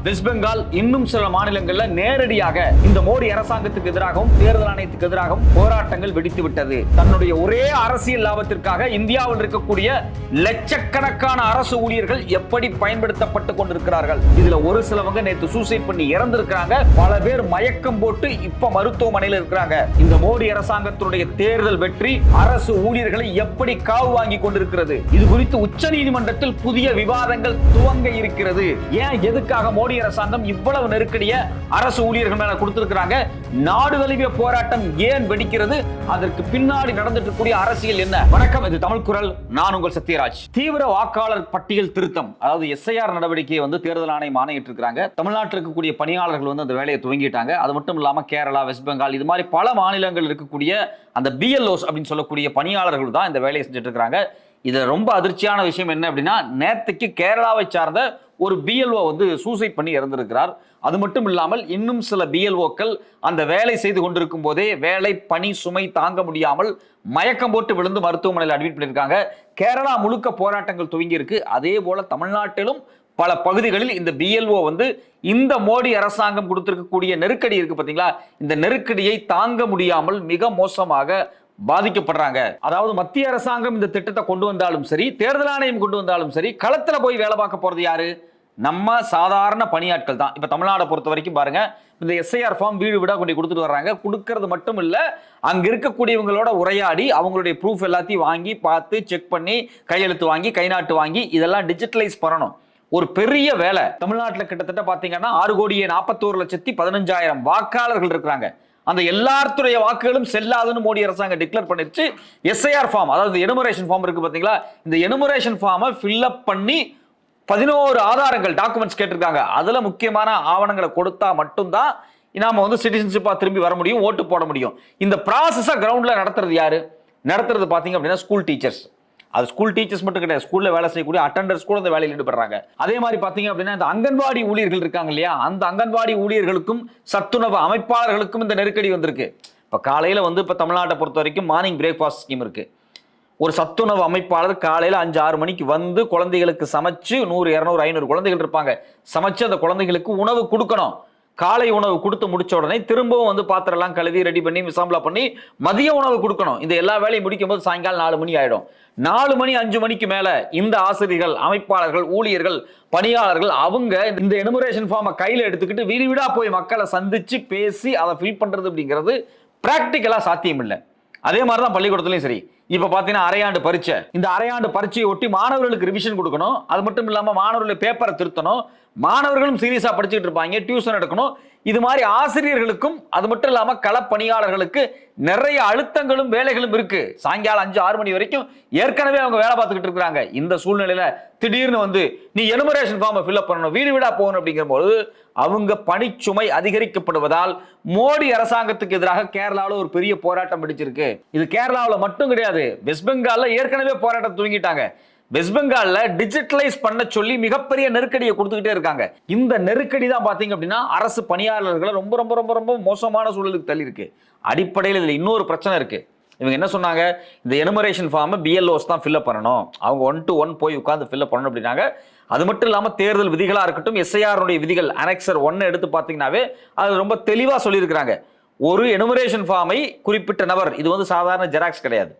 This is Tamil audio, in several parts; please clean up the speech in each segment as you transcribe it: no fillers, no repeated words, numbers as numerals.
வெஸ்ட் பெங்கால், இன்னும் சில மாநிலங்கள்ல நேரடியாக இந்த மோடி அரசாங்கத்துக்கு எதிராகவும் தேர்தல் ஆணையத்துக்கு எதிராகவும் போராட்டங்கள் வெடித்து விட்டது. தன்னுடைய ஒரே அரசியல் லாபத்திற்காக இந்தியாவில் இருக்கக்கூடிய லட்சக்கணக்கான அரசு ஊழியர்கள் எப்படி பயன்படுத்தப்பட்டு கொண்டிருக்கிறார்கள். இதுல ஒரு சிலவங்க நேற்று சூசைட் பண்ணி இறந்திருக்கிறாங்க. பல பேர் மயக்கம் போட்டு இப்ப மருத்துவமனையில் இருக்கிறாங்க. இந்த மோடி அரசாங்கத்தினுடைய தேர்தல் வெற்றி அரசு ஊழியர்களை எப்படி காவு வாங்கி கொண்டிருக்கிறது. இது குறித்து உச்ச நீதிமன்றத்தில் புதிய விவாதங்கள் துவங்க இருக்கிறது. ஏன் எதுக்காக மோடி அரசாங்கம் இவ்வளவு நெருக்கடிய அரசு ஊழியர்கள் மேல கொடுத்திருக்கிறாங்க? நாடு தழுவிய போராட்டம் ஏன் வெடிக்கிறது? அதற்கு பின்னாடி நடந்துட்டு இருக்கக்கூடிய அரசியல் என்ன? வணக்கம், இது தமிழ் குரல். நான் உங்கள் சத்யராஜ். தீவிர வாக்காளர் பட்டியல் திருத்தம், அதாவது எஸ்ஐஆர் நடவடிக்கையை தேர்தல் ஆணையம் ஆணையிட்டு இருக்காங்க. தமிழ்நாட்டில் இருக்கக்கூடிய பணியாளர்கள் அந்த வேலையை துவங்கிட்டாங்க. அது மட்டும் இல்லாம கேரளா, வெஸ்ட் பெங்கால், இது மாதிரி பல மாநிலங்கள் இருக்கக்கூடிய அந்த பிஎல்ஓஸ் அப்படின்னு சொல்லக்கூடிய பணியாளர்கள் தான் இந்த வேலையை செஞ்சுட்டு இருக்காங்க. இதுல ரொம்ப அதிர்ச்சியான விஷயம் என்ன அப்படின்னா, நேற்றுக்கு கேரளாவை சார்ந்த ஒரு பிஎல்ஓ சூசைட் பண்ணி இறந்திருக்கிறார். அது மட்டும் இல்லாமல் இன்னும் சில பிஎல்ஓக்கள் அந்த வேலை செய்து கொண்டிருக்கும் போதே வேலை பணி சுமை தாங்க முடியாமல் மயக்கம் போட்டு விழுந்து மருத்துவமனையில் அட்மிட் பண்ணியிருக்காங்க. கேரளா முழுக்க போராட்டங்கள் துவங்கி இருக்கு. அதே போல தமிழ்நாட்டிலும் பல பகுதிகளில் இந்த பிஎல்ஓ இந்த மோடி அரசாங்கம் கொடுத்திருக்கக்கூடிய நெருக்கடி இருக்கு பாத்தீங்களா, இந்த நெருக்கடியை தாங்க முடியாமல் மிக மோசமாக பாதிக்கப்படுறாங்க. அதாவது மத்திய அரசாங்கம் இந்த திட்டத்தை கொண்டு வந்தாலும் சரி, தேர்தல் ஆணையம் கொண்டு வந்தாலும் சரி, களத்துல போய் வேலை பார்க்க போறது யாரு? நம்ம சாதாரண பணியாட்கள் தான். இப்ப தமிழ்நாடு பொறுத்த வரைக்கும் பாருங்க, இந்த எஸ்ஐஆர் ஃபார்ம் வீடு வீடா கொண்டு கொடுத்துட்டு வர்றாங்க. கொடுக்கறது மட்டும் இல்ல, அங்க இருக்கக்கூடியவங்களோட உரையாடி அவங்களுடைய ப்ரூஃப் எல்லாத்தையும் வாங்கி பார்த்து செக் பண்ணி கையெழுத்து வாங்கி கை நாட்டு வாங்கி இதெல்லாம் டிஜிட்டலைஸ் பண்ணணும். ஒரு பெரிய வேலை. தமிழ்நாட்டில் கிட்டத்தட்ட பாத்தீங்கன்னா 6,41,15,000 வாக்காளர்கள் இருக்கிறாங்க. அந்த எல்லாத்துடைய வாக்குகளும் செல்லாதுன்னு மோடி அரசாங்கம் டிக்ளேர் பண்ணிருச்சு. எஸ்ஐஆர் ஃபார்ம், அதாவது எனுமரேஷன் ஃபார்ம் இருக்கு பாத்தீங்களா, இந்த எனுமரேஷன் ஃபார்மை ஃபில் அப் பண்ணி 11 ஆதாரங்கள், டாக்குமெண்ட்ஸ் கேட்டிருக்காங்க. அதுல முக்கியமான ஆவணங்களை கொடுத்தா மட்டும்தான் நாம சிட்டிசன்ஷிப்பா திரும்பி வர முடியும், ஓட்டு போட முடியும். இந்த ப்ராசஸை கிரவுண்ட்ல நடத்துறது யாரு? நடத்துறது பாத்தீங்க அப்படின்னா ஸ்கூல் டீச்சர்ஸ். அது ஸ்கூல் டீச்சர்ஸ் மட்டும் கிடையாது, ஸ்கூல்ல வேலை செய்யக்கூடிய அட்டெண்டர்ஸ் கூட இந்த வேலையில் ஈடுபடுறாங்க. அதே மாதிரி பாத்தீங்க அப்படின்னா இந்த அங்கன்வாடி ஊழியர்கள் இருக்காங்க இல்லையா, அந்த அங்கன்வாடி ஊழியர்களுக்கும் சத்துணவு அமைப்பாளர்களுக்கும் இந்த நெருக்கடி வந்திருக்கு. இப்ப காலையில இப்ப தமிழ்நாட்டை பொறுத்த வரைக்கும் மார்னிங் பிரேக்ஃபாஸ்ட் ஸ்கீம் இருக்கு. ஒரு சத்துணவு அமைப்பாளர் காலையில 5-6 மணிக்கு குழந்தைகளுக்கு சமைச்சு 100, 200, 500 குழந்தைகள் இருப்பாங்க, சமைச்சு அந்த குழந்தைகளுக்கு உணவு கொடுக்கணும். காலை உணவு கொடுத்து முடிச்ச உடனே திரும்பவும் பாத்திரம் எல்லாம் கழுவி ரெடி பண்ணி மிசாம்பலா பண்ணி மதிய உணவு கொடுக்கணும். இந்த எல்லா வேலையும் முடிக்கும் போது சாயங்காலம் 4 மணி ஆயிடும். 4 மணி 5 மணிக்கு மேல இந்த ஆசிரியர்கள், அமைப்பாளர்கள், ஊழியர்கள், பணியாளர்கள் அவங்க இந்த எனுமரேஷன் ஃபார்மை கையில எடுத்துக்கிட்டு வீடு வீடா போய் மக்களை சந்திச்சு பேசி அதை ஃபில் பண்றது அப்படிங்கிறது பிராக்டிக்கலா சாத்தியம் இல்லை. அதே மாதிரிதான் பள்ளிக்கூடத்துலயும் சரி. இப்ப பாத்தீங்கன்னா அரையாண்டு பரீட்சை, இந்த அரையாண்டு பரீட்சையை ஒட்டி மாணவர்களுக்கு ரிவிஷன் கொடுக்கணும். அது மட்டும் இல்லாம மாணவர்களுடைய பேப்பரை திருத்தணும். மாணவர்களும் சீரியஸா படிச்சுட்டு இருப்பாங்க, டியூஷன் எடுக்கணும். இது மாதிரி ஆசிரியர்களுக்கும் அது மட்டும் இல்லாம களப்பணியாளர்களுக்கு நிறைய அழுத்தங்களும் வேலைகளும் இருக்கு. சாயங்காலம் 5-6 மணி வரைக்கும் ஏற்கனவே அவங்க வேலை பார்த்துக்கிட்டு இருக்கிறாங்க. இந்த சூழ்நிலையில திடீர்னு நீ எனுமரேஷன் ஃபார்மை ஃபில் அப் பண்ணணும், வீடு வீடா போகணும் அப்படிங்கிற போது அவங்க பணிச்சுமை அதிகரிக்கப்படுவதால் மோடி அரசாங்கத்துக்கு எதிராக கேரளாவில் ஒரு பெரிய போராட்டம் வெடிச்சிருக்கு. இது கேரளாவில் மட்டும் கிடையாது, வெஸ்ட் பெங்கால்ல ஏற்கனவே போராட்டம் துவங்கிட்டாங்க. வெஸ்ட் பெங்கால்ல டிஜிட்டலைஸ் பண்ண சொல்லி மிகப்பெரிய நெருக்கடியை கொடுத்துக்கிட்டே இருக்காங்க. இந்த நெருக்கடி தான் பாத்தீங்க அப்படின்னா அரசு பணியாளர்களை ரொம்ப ரொம்ப ரொம்ப ரொம்ப மோசமான சூழலுக்கு தள்ளி இருக்கு. அடிப்படையில் இதுல இன்னொரு பிரச்சனை இருக்கு. இவங்க என்ன சொன்னாங்க, இந்த எனுமரேஷன் ஃபார்ம் பிஎல்ஓஸ் தான் ஃபில் அப் பண்ணணும், அவங்க 1 to 1 போய் உட்கார்ந்து ஃபில் அப் பண்ணணும் அப்படின்னாங்க. அது மட்டும் இல்லாம தேர்தல் விதிகளா இருக்கட்டும், எஸ்ஐஆர் விதிகள் அனெக்சர் 1 எடுத்து பாத்தீங்கன்னாவே அது ரொம்ப தெளிவா சொல்லியிருக்கிறாங்க. ஒரு எனுமரேஷன் ஃபார்மை குறிப்பிட்ட நபர், இது சாதாரண ஜெராக்ஸ் கிடையாது,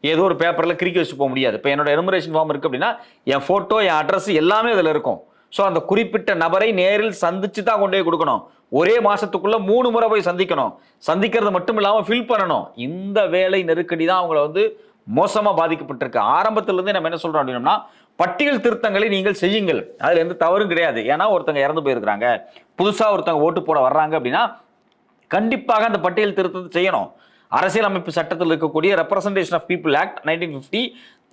ஏதோ ஒரு பேப்பர்ல கிறுக்கி வச்சு போக முடியாது. இப்போ என்னோட எனுமரேஷன் ஃபார்ம் இருக்கு அப்படின்னா என் போட்டோ, என் அட்ரஸ் எல்லாமே அதுல இருக்கும். ஸோ அந்த குறிப்பிட்ட நபரை நேரில் சந்திச்சு தான் கொண்டு போய் கொடுக்கணும். ஒரே மாசத்துக்குள்ள 3 முறை போய் சந்திக்கணும். சந்திக்கிறது மட்டும் இல்லாம ஃபில் பண்ணணும். இந்த வேலை நெருக்கடி தான் அவங்களை மோசமா பாதிக்கப்பட்டிருக்கு. ஆரம்பத்துல இருந்தே நம்ம என்ன சொல்றோம் அப்படின்னா, பட்டியல் திருத்தங்களை நீங்கள் செய்யுங்கள், அதுல எந்த தவறும் கிடையாது. ஏன்னா ஒருத்தங்க இறந்து போயிருக்கிறாங்க, புதுசா ஒருத்தங்க ஓட்டு போட வர்றாங்க அப்படின்னா கண்டிப்பாக அந்த பட்டியல் திருத்தத்தை செய்யணும். அரசியலமைப்பு சட்டத்தில் இருக்கக்கூடிய ரெப்ரசன்டேஷன் ஆஃப் பீப்புள் ஆக்ட் 1950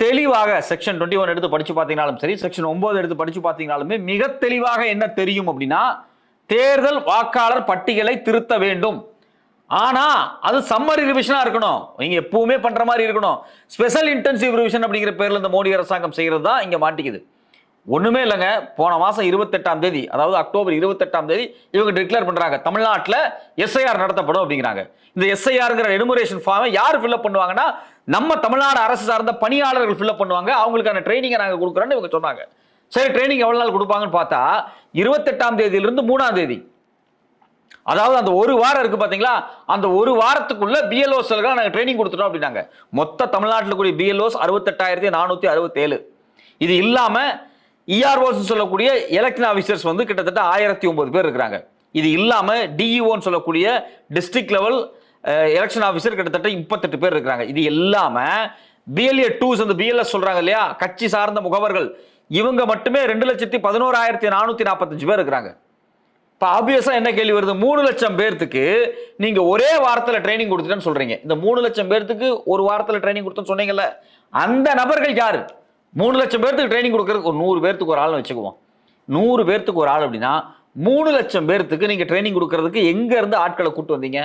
தெளிவாக செக்ஷன் 21 எடுத்து படிச்சு பார்த்தீங்கனாலும் சரி, செக்ஷன் 9 எடுத்து படிச்சு பார்த்தீங்கனாலுமே மிக தெளிவாக என்ன தெரியும் அப்படின்னா, தேர்தல் வாக்காளர் பட்டியலை திருத்த வேண்டும். ஆனா அது சம்மரி ரிவிஷனா இருக்கணும். நீங்க எப்பவுமே பண்ற மாதிரி இருக்கணும். ஸ்பெஷல் இன்டென்சிவ் ரிவிஷன் அப்படிங்கிற பேர்ல இந்த மோடி அரசாங்கம் செய்யறது தான் இங்க மாட்டிக்குது. ஒண்ணுமே இல்லைங்க. போன மாசம் 28ஆம் தேதி, அதாவது அக்டோபர் 28ஆம் தேதி இவங்க டிக்ளேர் பண்றாங்க தமிழ்நாட்டில் எஸ்ஐஆர் நடத்தப்படும் அப்படிங்கிறாங்க. இந்த எஸ்ஐஆர்ங்கிற எனுமரேஷன் ஃபார்மை யார் ஃபில் அப் பண்ணுவாங்கன்னா, நம்ம தமிழ்நாடு அரசு சார்ந்த பணியாளர்கள் ஃபில் அப் பண்ணுவாங்க. அவங்களுக்கான ட்ரைனிங்கை நாங்கள் கொடுக்குறோன்னு இவங்க சொன்னாங்க. சரி ட்ரைனிங் எவ்வளவு நாள் கொடுப்பாங்கன்னு பார்த்தா 28ஆம் தேதியிலிருந்து 3ஆம் தேதி, அதாவது அந்த ஒரு வாரம் இருக்கு பாத்தீங்களா, அந்த ஒரு வாரத்துக்குள்ள பிஎல்ஓஸ் நாங்க ட்ரைனிங் கொடுத்துட்டோம் அப்படின்னாங்க. மொத்த தமிழ்நாட்டில் கூடிய பிஎல்ஓஸ் 68,467. இது இல்லாம இஆர்ஓஸ் சொல்லக்கூடிய எலெக்ஷன் ஆபீசர்ஸ் வந்து கிட்டத்தட்ட 1009 பேர் இருக்கிறாங்க. இது இல்லாம டிஇஓன்னு சொல்லக்கூடிய டிஸ்ட்ரிக்ட் லெவல் எலெக்ஷன் ஆபீசர் கிட்டத்தட்ட 38 பேர் இருக்கிறாங்க. இது இல்லாம பிஎல்ஏ டூஸ் அந்த பிஎல்எஸ் சொல்றாங்க இல்லையா, கட்சி சார்ந்த முகவர்கள், இவங்க மட்டுமே 2,11,445 பேர் இருக்கிறாங்க. இப்போ ஆப்வியஸா என்ன கேள்வி வருது, 3 லட்சம் பேர்த்துக்கு நீங்க ஒரே வாரத்தில் ட்ரைனிங் கொடுத்துட்டேன்னு சொல்றீங்க. இந்த 3 லட்சம் பேர்த்துக்கு ஒரு வாரத்தில் ட்ரைனிங் கொடுத்தோன்னு சொன்னீங்கல்ல, அந்த நபர்கள் யாரு? 3 லட்சம் பேர்த்துக்கு ட்ரைனிங் கொடுக்கறதுக்கு ஒரு 100 பேர்த்துக்கு ஒரு ஆள்னு வச்சுக்குவோம். 100 பேர்த்துக்கு ஒரு ஆள் அப்படின்னா 3 லட்சம் பேர்த்துக்கு நீங்க ட்ரைனிங் கொடுக்கறதுக்கு எங்க இருந்து ஆட்களை கூட்டு வந்தீங்க?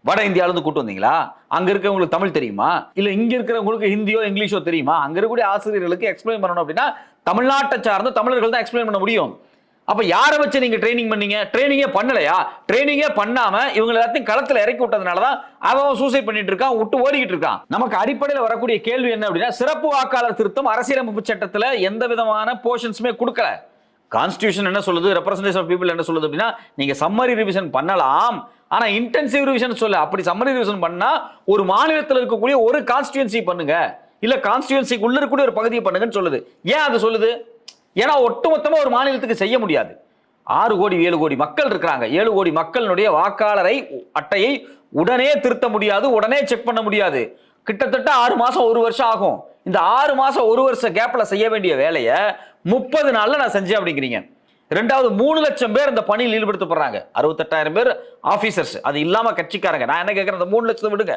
வட இந்தியாவில இருந்து கூட்டு வந்தீங்களா? அங்க இருக்கவங்களுக்கு தமிழ் தெரியுமா? இல்ல இங்க இருக்கிறவங்களுக்கு ஹிந்தியோ இங்கிலீஷோ தெரியுமா? அங்க இருக்கக்கூடிய ஆசிரியர்களுக்கு எக்ஸ்பிளைன் பண்ணணும் அப்படின்னா தமிழ்நாட்டை சார்ந்த தமிழர்கள் தான் எக்ஸ்பிளைன் பண்ண முடியும். அப்ப யாரை வச்சு நீங்க ட்ரைனிங் பண்ணீங்க? ட்ரைனிங்கே பண்ணலையா? ட்ரைனிங்கே பண்ணாம இவங்க எல்லாத்தையும் களத்துல இறக்கி விட்டதுனாலதான் அவன் சூசைட் பண்ணிட்டு இருக்கான், விட்டு ஓடிக்கிட்டு இருக்கான். நமக்கு அடிப்படையில் வரக்கூடிய கேள்வி என்ன அப்படின்னா, சிறப்பு வாக்காளர் திருத்தம் அரசியலமைப்பு சட்டத்துல எந்த விதமான போர்ஷன்ஸுமே கொடுக்கல. கான்ஸ்டிடியூஷன் என்ன சொல்லுது, ரெப்ரசன்டேஷன் ஆஃப் பீப்புள் என்ன சொல்லுது அப்படின்னா, நீங்க சம்மரி ரிவிஷன் பண்ணலாம், ஆனா இன்டென்சிவ் ரிவிஷன் சொல்ல. அப்படி சம்மரி ரிவிஷன் பண்ணா ஒரு மாநிலத்தில் இருக்கக்கூடிய ஒரு கான்ஸ்டிடுவன்சி பண்ணுங்க, இல்ல கான்ஸ்டிடுவன்சிக்கு உள்ள இருக்கக்கூடிய ஒரு பகுதியை பண்ணுங்கன்னு சொல்லுது. ஏன் அது சொல்லுது? ஏன்னா ஒட்டுமொத்தமா ஒரு மாநிலத்துக்கு செய்ய முடியாது. 6 கோடி 7 கோடி மக்கள் இருக்கிறாங்க. 7 கோடி மக்களுடைய வாக்காளரை அட்டையை உடனே திருத்த முடியாது, உடனே செக் பண்ண முடியாது. கிட்டத்தட்ட 6 மாசம் 1 வருஷம் ஆகும். இந்த 6 மாசம் 1 வருஷ கேப்ல செய்ய வேண்டிய வேலையை 30 நாள்ல நான் செஞ்சேன் அப்படிங்கிறீங்க. ரெண்டாவது 3 லட்சம் பேர் இந்த பணியில் ஈடுபடுத்தப்படுறாங்க. 68,000 பேர் ஆபீசர்ஸ், அது இல்லாம கட்சிக்காரங்க. நான் என்ன கேட்கிறேன், அந்த 3 லட்சத்தை விடுங்க,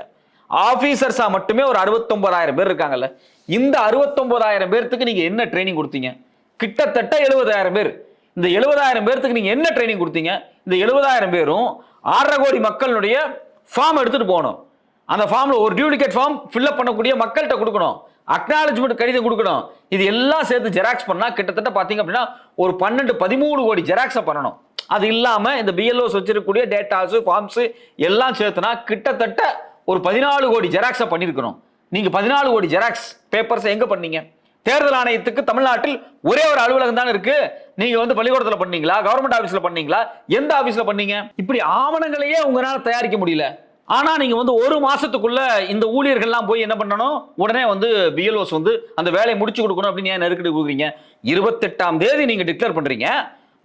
ஆபீசர்ஸா மட்டுமே ஒரு 69,000 பேர் இருக்காங்கல்ல. இந்த 69,000 பேருக்கு நீங்க என்ன ட்ரைனிங் கொடுத்தீங்க? கிட்டத்தட்ட 70,000 பேர். இந்த 70,000 பேருக்கு நீங்க என்ன ட்ரைனிங் கொடுத்தீங்க? இந்த 70,000 பேரும் 6.5 கோடி மக்களுடைய ஃபார்ம் எடுத்துட்டு போகணும். அந்த ஃபார்ம்ல ஒரு டியூப்ளிகேட் ஃபார்ம் ஃபில் அப் பண்ணக்கூடிய மக்கள்கிட்ட கொடுக்கணும், அக்னாலஜ்மெண்ட் கடிதம் கொடுக்கணும். இது எல்லாம் சேர்த்து ஜெராக்ஸ் பண்ணா கிட்டத்தட்ட பாத்தீங்க அப்படின்னா ஒரு 12-13 கோடி ஜெராக்ஸை பண்ணணும். அது இல்லாம இந்த பிஎல்ஓஸ் வச்சிருக்கக்கூடிய டேட்டாஸ் ஃபார்ம்ஸ் எல்லாம் சேர்த்துனா கிட்டத்தட்ட ஒரு 14 கோடி ஜெராக்ஸை பண்ணிருக்கணும். நீங்க 14 கோடி ஜெராக்ஸ் பேப்பர்ஸ் எங்க பண்ணீங்க? தேர்தல் ஆணையத்துக்கு தமிழ்நாட்டில் ஒரே ஒரு அலுவலகம் தான் இருக்கு. நீங்க வந்து பள்ளிக்கூடத்தில் பண்ணீங்களா, கவர்மெண்ட் ஆபீஸ்ல பண்ணீங்களா, எந்த ஆபீஸ்ல பண்ணீங்க? இப்படி ஆவணங்களையே உங்களால தயாரிக்க முடியல. ஆனா நீங்க வந்து 1 மாசத்துக்குள்ள இந்த ஊழியர்கள்லாம் போய் என்ன பண்ணணும், உடனே வந்து பிஎல்ஓஸ் வந்து அந்த வேலையை முடிச்சு கொடுக்கணும் அப்படின்னு ஏன் நெருக்கடி கொடுக்குறீங்க? 28ஆம் தேதி நீங்க டிக்ளேர் பண்றீங்க,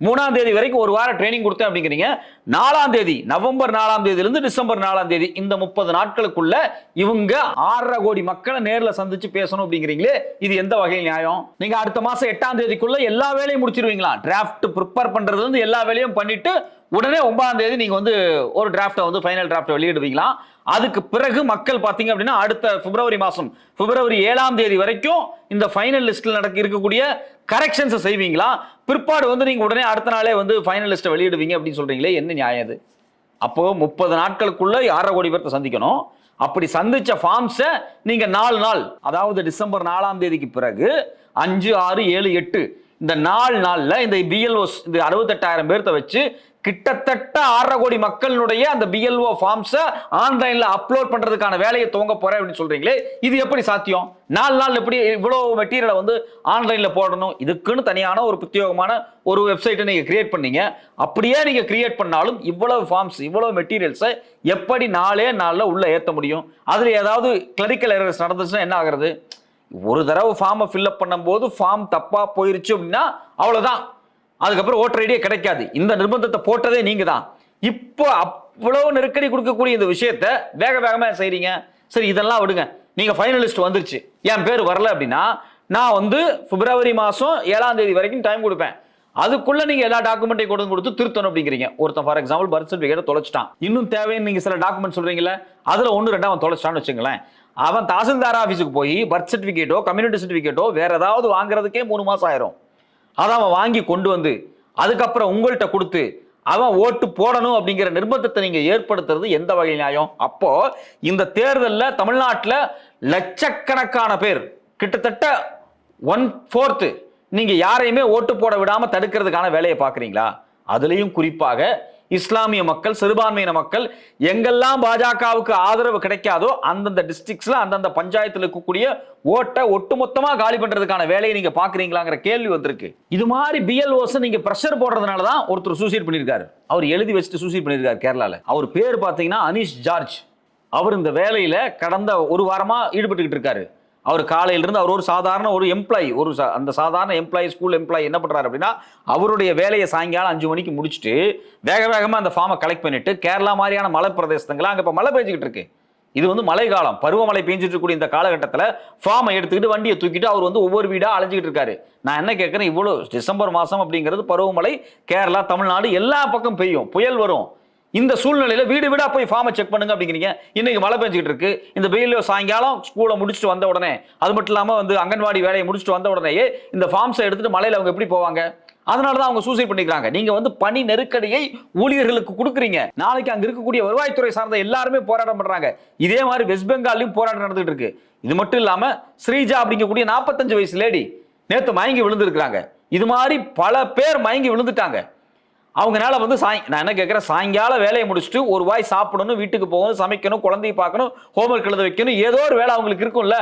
3ஆம் தேதி வரைக்கும் ஒரு வாரம் ட்ரைனிங் கொடுத்தேன் அப்படிங்கிறீங்க. 4ஆம் தேதி, நவம்பர் 4ஆம் தேதியிலிருந்து டிசம்பர் 4ஆம் தேதி, இந்த 30 நாட்களுக்குள்ள இவங்க 6.5 கோடி மக்களை நேர்ல சந்திச்சு பேசணும் அப்படிங்கிறீங்களே, இது எந்த வகையில் நியாயம்? நீங்க அடுத்த மாசம் 8ஆம் தேதிக்குள்ள எல்லா வேலையும் முடிச்சிருவீங்களா? டிராஃப்ட் ப்ரிப்பேர் பண்றதுல இருந்து எல்லா வேலையும் பண்ணிட்டு உடனே 9ஆம் தேதி நீங்க வந்து ஒரு டிராஃப்டை வந்து ஃபைனல் டிராஃப்ட் வெளியிடுவீங்களா? அதுக்கு பிறகு மக்கள் பாத்தீங்க அப்படின்னா அடுத்த பிப்ரவரி 7ஆம் தேதி வரைக்கும் இந்த ஃபைனல் லிஸ்ட்ல இருக்கக்கூடிய கரெக்ஷன்ஸ் செய்வீங்களா? பிற்பாடு வந்து நீங்க உடனே அடுத்த நாளே வந்து ஃபைனல் லிஸ்ட்டை வெளியிடுவீங்க அப்படின்னு சொல்றீங்களே, என்ன நியாயம் இது? அப்போ 30 நாட்களுக்குள்ள 6.5 கோடி பேர்த்த சந்திக்கணும். அப்படி சந்திச்ச ஃபார்ம்ஸை நீங்க 4 நாள், அதாவது டிசம்பர் 4ஆம் தேதிக்கு பிறகு 5, 6, 7, 8 இந்த 4 நாள்ல இந்த பிஎல்ஓஸ் இந்த 68,000 பேர்த்த வச்சு கிட்டத்தட்ட 6.5 கோடி மக்களுடைய அந்த பிஎல்ஓ ஃபார்ம்ஸை ஆன்லைன்ல அப்லோட் பண்றதுக்கான வேலையை துவங்க போறேன் அப்படின்னு சொல்றீங்களே, இது எப்படி சாத்தியம்? 4 நாள் எப்படி இவ்வளவு மெட்டீரியலை வந்து ஆன்லைன்ல போடணும்? இதுக்குன்னு தனியான ஒரு பிரத்யேகமான ஒரு வெப்சைட்டை நீங்க கிரியேட் பண்ணீங்க. அப்படியே நீங்க கிரியேட் பண்ணாலும் இவ்வளவு ஃபார்ம்ஸ், இவ்வளவு மெட்டீரியல்ஸை எப்படி 4 நாள்ல உள்ள ஏற்ற முடியும்? அதுல ஏதாவது கிளரிக்கல் எரர்ஸ் நடந்துச்சுன்னா என்ன ஆகுறது? ஒரு தடவை ஃபார்மை ஃபில்அப் பண்ணும்போது ஃபார்ம் தப்பா போயிருச்சு அப்படின்னா அவ்வளவுதான், அதுக்கப்புறம் ஓட்டர் ஐடியே கிடைக்காது. இந்த நிர்பந்தத்தை போட்டதே நீங்க தான். இப்போ அவ்வளவு நெருக்கடி கொடுக்கக்கூடிய இந்த விஷயத்தை வேகமா செய்றீங்க. சரி, இதெல்லாம் விடுங்க, நீங்க ஃபைனலிஸ்ட் வந்துருச்சு, என் பேர் வரல அப்படின்னா நான் வந்து பிப்ரவரி 7ஆம் தேதி வரைக்கும் டைம் கொடுப்பேன். அதுக்குள்ள நீங்க எல்லா டாக்குமெண்ட்டையும் கொடுத்து திருத்தணும் அப்படிங்கிறீங்க. ஒருத்தன் ஃபார் எக்ஸாம்பிள் பர்த் சர்டிஃபிகேட் தொலைச்சிட்டான், இன்னும் தேவைன்னு நீங்க சில டாக்குமெண்ட் சொல்றீங்களா, அதுல 1-2 அவன் தொலைச்சிட்டான்னு வச்சுங்களேன். அவன் தாசில்தார் ஆபீஸுக்கு போய் பர்த் சர்டிஃபிகேட்டோ கம்யூனிட்டி சர்டிஃபிகேட்டோ வேற ஏதாவது வாங்குறதுக்கே 3 மாசம் ஆயிரும். அதை அவன் வாங்கி கொண்டு வந்து அதுக்கப்புறம் உங்கள்கிட்ட கொடுத்து அவன் ஓட்டு போடணும் அப்படிங்கிற நிர்பந்தத்தை நீங்க ஏற்படுத்துறது எந்த வகை நியாயம்? அப்போ இந்த தேர்தலில் தமிழ்நாட்டில் லட்சக்கணக்கான பேர், கிட்டத்தட்ட 1/4 நீங்க யாரையுமே ஓட்டு போட விடாம தடுக்கிறதுக்கான வேலையை பார்க்குறீங்களா? அதுலேயும் குறிப்பாக இஸ்லாமிய மக்கள், சிறுபான்மையின மக்கள் எங்கெல்லாம் பாஜகவுக்கு ஆதரவு கிடைக்காதோ அந்தந்த டிஸ்ட்ரிக்ட்ஸ்ல அந்தந்த பஞ்சாயத்துல இருக்கக்கூடிய ஓட்டை ஒட்டுமொத்தமா காலி பண்றதுக்கான வேலையை நீங்க பாக்குறீங்களாங்கிற கேள்வி வந்திருக்கு. இது மாதிரி பிஎல்ஓஸ் நீங்க பிரஷர் போடுறதுனால தான் ஒருத்தர் சூசைட் பண்ணிருக்காரு. அவர் எழுதி வச்சுட்டு சூசைட் பண்ணிருக்காரு கேரளால. அவர் பேர் பாத்தீங்கன்னா அனீஷ் ஜார்ஜ். அவர் இந்த வேலையில கடந்த ஒரு வாரமா ஈடுபட்டுக்கிட்டு இருக்காரு. அவர் காலையிலிருந்து அவர் ஒரு சாதாரண ஒரு எம்ப்ளாயி, அந்த சாதாரண எம்ப்ளாயி, ஸ்கூல் எம்ப்ளாயி என்ன பண்றாரு அப்படின்னா, அவருடைய வேலையை சாயங்காலம் 5 மணிக்கு முடிச்சுட்டு வேக வேகமா அந்த ஃபார்மை கலெக்ட் பண்ணிட்டு கேரளா மாதிரியான மலை பிரதேசங்கள் அங்க இப்ப மழை பெஞ்சுக்கிட்டு இருக்கு. இது மழை காலம், பருவமழை பெஞ்சிட்டு இருக்கக்கூடிய இந்த காலகட்டத்தில் ஃபார்மை எடுத்துக்கிட்டு வண்டியை தூக்கிட்டு அவர் ஒவ்வொரு வீடா அலைஞ்சிக்கிட்டு இருக்காரு. நான் என்ன கேட்கிறேன், இவ்வளவு டிசம்பர் மாசம் அப்படிங்கிறது பருவமழை, கேரளா, தமிழ்நாடு எல்லா பக்கம் பெய்யும், புயல் வரும். இந்த சூழ்நிலையில வீடு வீடா போய் ஃபார்மை செக் பண்ணுங்க அப்படிங்கிறீங்க. இன்னைக்கு மழை பெஞ்சிட்டு இருக்கு. இந்த வெயில சாயங்காலம் ஸ்கூலை முடிச்சுட்டு வந்த உடனே, அது மட்டும் இல்லாம அங்கன்வாடி வேலையை முடிச்சுட்டு வந்த உடனேயே இந்த ஃபார்ம்ஸை எடுத்துட்டு மலையில அவங்க எப்படி போவாங்க? அதனாலதான் அவங்க சூசைட் பண்ணிக்கிறாங்க. நீங்க பணி நெருக்கடியை ஊழியர்களுக்கு கொடுக்குறீங்க. நாளைக்கு அங்க இருக்கக்கூடிய வருவாய்த்துறை சார்ந்த எல்லாருமே போராட்டம் பண்றாங்க. இதே மாதிரி வெஸ்ட் பெங்காலையும் போராட்டம் நடந்துட்டு இருக்கு. இது மட்டும் இல்லாம ஸ்ரீஜா அப்படிங்கக்கூடிய 45 வயசு லேடி நேத்து மயங்கி விழுந்திருக்கிறாங்க. இது மாதிரி பல பேர் மயங்கி விழுந்துட்டாங்க. அவங்கனால நான் என்ன கேட்கிறேன், சாயங்காலம் வேலையை முடிச்சுட்டு ஒரு வாய் சாப்பிடணும், வீட்டுக்கு போகணும், சமைக்கணும், குழந்தையை பார்க்கணும், ஹோம்ஒர்க் எழுத வைக்கணும், ஏதோ ஒரு வேலை அவங்களுக்கு இருக்கும்ல.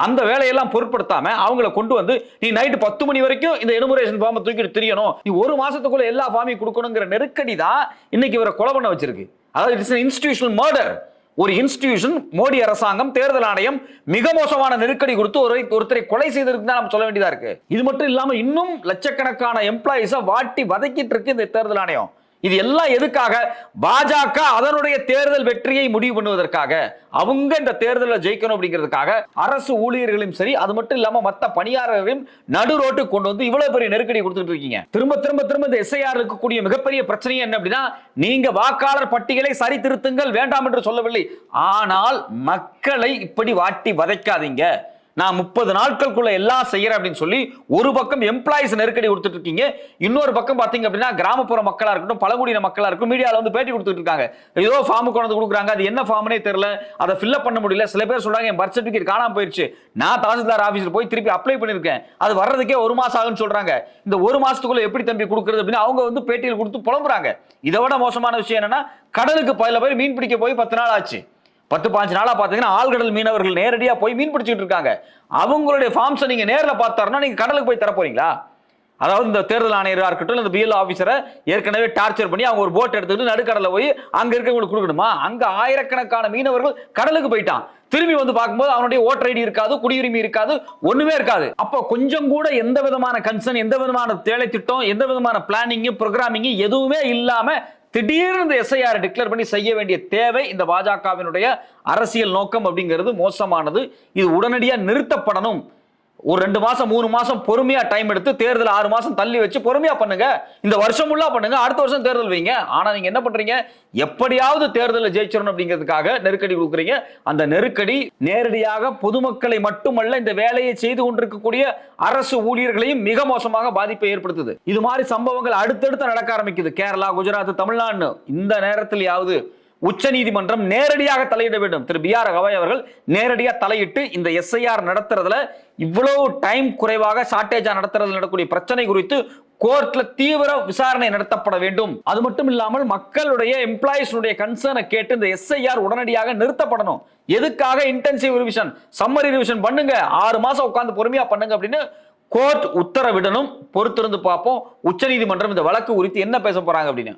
அந்த வேலையெல்லாம் பொருட்படுத்தாம அவங்களை கொண்டு நீ நைட்டு 10 மணி வரைக்கும் இந்த எனுமரேஷன் ஃபார்மை தூக்கிட்டு தெரியணும், நீ ஒரு மாசத்துக்குள்ள எல்லா ஃபார்மையும் கொடுக்கணுங்கிற நெருக்கடி தான் இன்னைக்கு இவரை கொலை பண்ண வச்சிருக்கு. அதாவது இட்ஸ் an institutional murder. ஒரு இன்ஸ்டிடியூஷன், மோடி அரசாங்கம், தேர்தல் ஆணையம் மிக மோசமான நெருக்கடி கொடுத்து ஒருத்தரை கொலை செய்திருக்கு தான் நம்ம சொல்ல வேண்டியதா இருக்கு. இது மட்டும் இல்லாம இன்னும் லட்சக்கணக்கான எம்ப்ளாயிஸை வாட்டி வதக்கிட்டு இருக்கு இந்த தேர்தல் ஆணையம். இது எல்லாம் எதுக்காக? பாஜக அதனுடைய தேர்தல் வெற்றியை முடிவு பண்ணுவதற்காக, அவங்க இந்த தேர்தலில் ஜெயிக்கணும் அப்படிங்கிறதுக்காக அரசு ஊழியர்களும் சரி, அது மட்டும் இல்லாம மற்ற பணியாளர்களையும் நடு ரோட்டு கொண்டு இவ்வளவு பெரிய நெருக்கடி கொடுத்துட்டு இருக்கீங்க. திரும்ப திரும்ப திரும்ப இந்த எஸ்ஐஆர் இருக்கக்கூடிய மிகப்பெரிய பிரச்சனை என்ன அப்படின்னா, நீங்க வாக்காளர் பட்டியலை சரி திருத்துங்கள், வேண்டாம் என்று சொல்லவில்லை. ஆனால் மக்களை இப்படி வாட்டி வதைக்காதீங்க. நான் 30 நாட்களுக்குள்ள எல்லாம் செய்யறேன் அப்படின்னு சொல்லி ஒரு பக்கம் எம்ப்ளாயிஸ் நெருக்கடி கொடுத்துட்டு இருக்கீங்க, இன்னொரு பக்கம் பாத்தீங்க அப்படின்னா கிராமப்புற மக்களா இருக்கட்டும், பழங்குடியின மக்களா இருக்கட்டும், மீடியால பேட்டி கொடுத்துட்டு இருக்காங்க. ஏதோ ஃபார்ம் கொண்டு கொடுக்குறாங்க, அது என்ன ஃபார்ம்னே தெரியல, அதை ஃபில்அப் பண்ண முடியல. சில பேர் சொல்றாங்க என் பர்த் சர்டிபிகேட் காணாம போயிடுச்சு, நான் தாசில்தார் ஆபீஸ்ல போய் திருப்பி அப்ளை பண்ணிருக்கேன், அது வர்றதுக்கே 1 மாசம் ஆகுன்னு சொல்றாங்க. இந்த 1 மாசத்துக்குள்ள எப்படி தம்பி கொடுக்குறது அப்படின்னு அவங்க பேட்டியில் கொடுத்து புலம்புறாங்க. இதை விட மோசமான விஷயம் என்னன்னா, கடலுக்கு போய் மீன் பிடிக்க போய் 10 நாள் ஆச்சு. 10-15 நாளா பாத்தீங்கன்னா ஆழ்கடல் மீனவர்கள் நேரடியா போய் மீன் பிடிச்சிட்டு இருக்காங்க. அவங்களுடைய ஃபார்ம்ஸை நீங்க நேர்ல பார்த்தாருன்னா நீங்க கடலுக்கு போய் தர போறீங்களா? அதாவது இந்த தேர்தல் ஆணையரா இருக்கட்டும், இந்த பிஎல் ஆபீசரை ஏற்கனவே டார்ச்சர் பண்ணி அவங்க ஒரு போட் எடுத்துக்கிட்டு நடுக்கடல போய் அங்க இருக்கவங்களுக்கு கொடுக்கணுமா? அங்க ஆயிரக்கணக்கான மீனவர்கள் கடலுக்கு போயிட்டான். திரும்பி பார்க்கும்போது அவனுடைய ஓட்டர் ஐடி இருக்காது, குடியுரிமை இருக்காது, ஒண்ணுமே இருக்காது. அப்போ கொஞ்சம் கூட எந்த விதமான கன்சர்ன், எந்த விதமான வேலை திட்டம், எந்த விதமான பிளானிங், ப்ரோக்ராமிங் எதுவுமே இல்லாம திடீர்னு இந்த எஸ்ஐஆர் டிக்ளேர் பண்ணி செய்ய வேண்டிய தேவை இந்த பாஜகவினுடைய அரசியல் நோக்கம் அப்படிங்கிறது மோசமானது. இது உடனடியாக நிறுத்தப்படணும். ஒரு 2 மாசம் 3 மாசம் பொறுமையா டைம் எடுத்து தேர்தல் 6 மாசம் தள்ளி வச்சு பொறுமையா பண்ணுங்க. இந்த வருஷம் ஃபுல்லா பண்ணுங்க, அடுத்த வருஷம் தேர்தல் வைங்க. ஆனா நீங்க என்ன பண்றீங்க, எப்படியாவது தேர்தலில் ஜெயிச்சிடணும் அப்படிங்கிறதுக்காக நெருக்கடி கொடுக்குறீங்க. அந்த நெருக்கடி நேரடியாக பொதுமக்களை மட்டுமல்ல, இந்த வேலையை செய்து கொண்டிருக்கக்கூடிய அரசு ஊழியர்களையும் மிக மோசமாக பாதிப்பை ஏற்படுத்துது. இது மாதிரி சம்பவங்கள் அடுத்தடுத்து நடக்க ஆரம்பிக்குது. கேரளா, குஜராத், தமிழ்நாடு. இந்த நேரத்திலேயாவது உச்ச நீதிமன்றம் நேரடியாக தலையிட வேண்டும். திரு பி.ஆர். கவாய் அவர்கள் நேரடியாக தலையிட்டு இந்த எஸ்ஐஆர் நடத்துறதுல இவ்வளவு டைம் குறைவாக ஷார்டேஜா நடத்துறதுல நடக்கக்கூடிய பிரச்சனை குறித்து கோர்ட்ல தீவிர விசாரணை நடத்தப்பட வேண்டும். அது மட்டும் இல்லாமல் மக்களுடைய எம்ப்ளாயிஸ் கன்சர்னை கேட்டு இந்த எஸ்ஐஆர் உடனடியாக நிறுத்தப்படணும். எதுக்காக? இன்டென்சிவ் ரிவிஷன், சம்மரி ரிவிஷன் பண்ணுங்க, 6 மாசம் உட்கார்ந்து பொறுமையா பண்ணுங்க அப்படின்னு கோர்ட் உத்தரவிடணும். பொறுத்திருந்து பார்ப்போம் உச்ச நீதிமன்றம் இந்த வழக்கு குறித்து என்ன பேச போறாங்க அப்படின்னு.